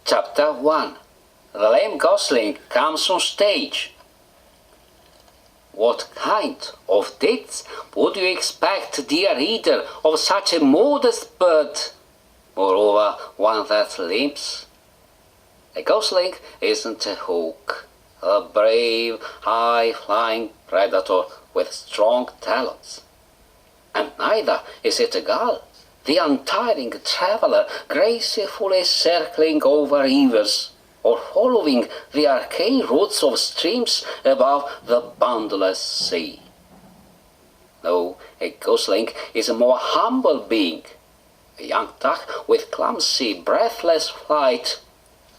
Chapter 1. The lame gosling comes on stage. What kind of deeds would you expect, dear reader, of such a modest bird? Moreover, one that limps. A gosling isn't a hawk, a brave, high-flying predator with strong talons. And neither is it a gull, the untiring traveler gracefully circling over rivers, or following the arcane routes of streams above the boundless sea. No, a gosling is a more humble being, a young duck with clumsy, breathless flight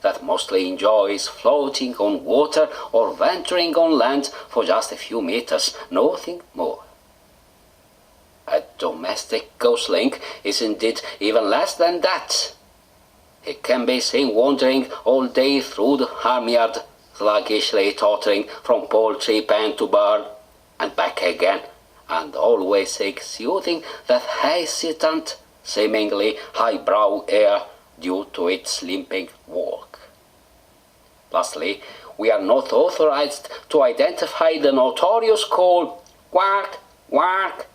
that mostly enjoys floating on water or venturing on land for just a few meters, nothing more. A domestic gosling is indeed even less than that. He can be seen wandering all day through the farmyard, sluggishly tottering from poultry pen to barn and back again, and always exuding that hesitant, seemingly highbrow air due to its limping walk. Lastly, we are not authorized to identify the notorious call "quack, quack"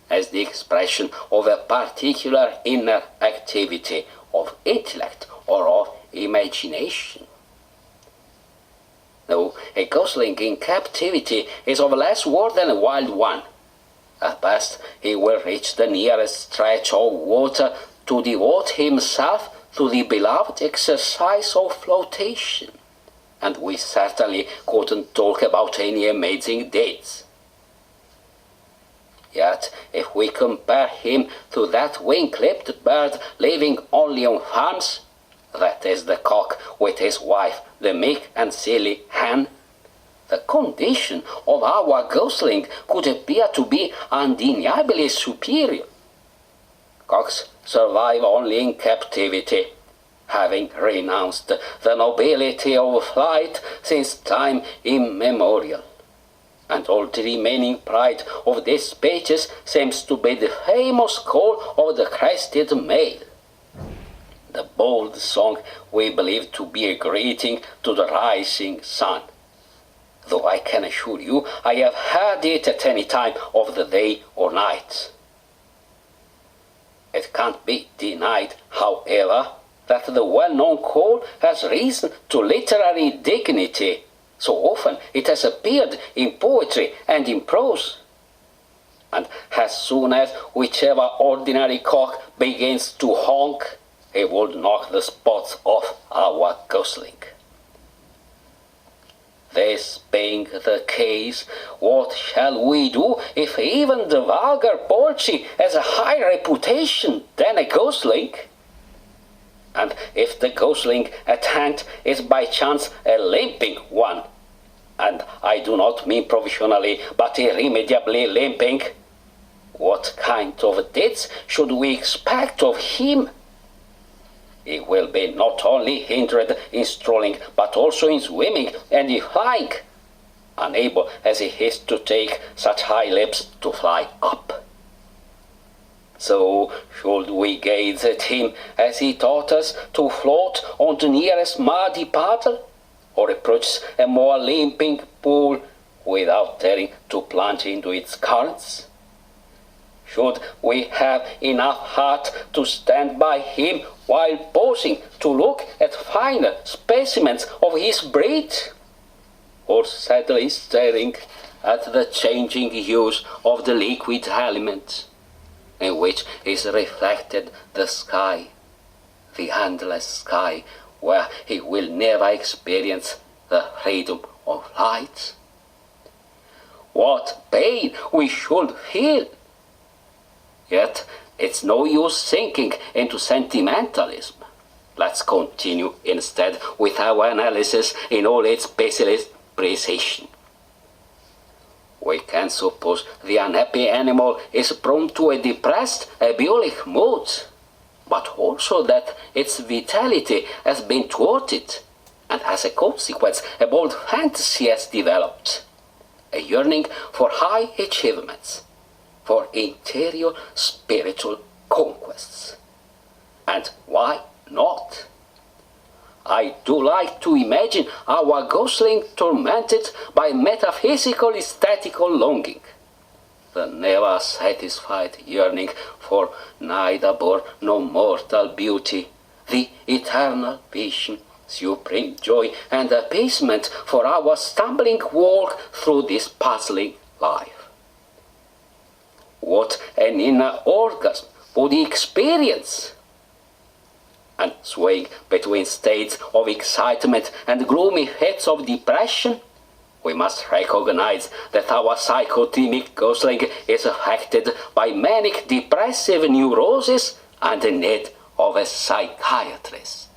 as the expression of a particular inner activity of intellect or of imagination. No, a gosling in captivity is of less worth than a wild one. At best, he will reach the nearest stretch of water to devote himself to the beloved exercise of flotation, and we certainly couldn't talk about any amazing deeds. Yet, if we compare him to that wing-clipped bird living only on farms, that is the cock with his wife, the meek and silly hen, the condition of our gosling could appear to be undeniably superior. Cocks survive only in captivity, having renounced the nobility of flight since time immemorial. And all the remaining pride of this species seems to be the famous call of the crested male. The bold song we believe to be a greeting to the rising sun, though I can assure you I have heard it at any time of the day or night. It can't be denied, however, that the well-known call has risen to literary dignity. So often it has appeared in poetry and in prose. And as soon as whichever ordinary cock begins to honk, he would knock the spots off our gosling. This being the case, what shall we do if even the vulgar poultry has a higher reputation than a gosling? And if the gosling at hand is by chance a limping one, and I do not mean provisionally but irremediably limping, what kind of deeds should we expect of him? He will be not only hindered in strolling but also in swimming and in flying, unable as he is to take such high leaps to fly up. So should we gaze at him as he taught us to float on the nearest muddy puddle, or approach a more limping pool without daring to plunge into its currents? Should we have enough heart to stand by him while pausing to look at finer specimens of his breed, or sadly staring at the changing hues of the liquid element in which is reflected the sky, the endless sky where he will never experience the freedom of light? What pain we should feel! Yet it's no use sinking into sentimentalism. Let's continue instead with our analysis in all its baseless precision. We can suppose the unhappy animal is prone to a depressed, ebulic mood, but also that its vitality has been thwarted, and as a consequence a bold fantasy has developed, a yearning for high achievements, for interior spiritual conquests. And why not? I do like to imagine our gosling tormented by metaphysical aesthetical longing, the never satisfied yearning for neither born nor mortal beauty, the eternal vision, supreme joy and abasement for our stumbling walk through this puzzling life. What an inner orgasm would experience! And swaying between states of excitement and gloomy fits of depression, we must recognize that our psychotymic gosling is affected by manic depressive neurosis and the need of a psychiatrist.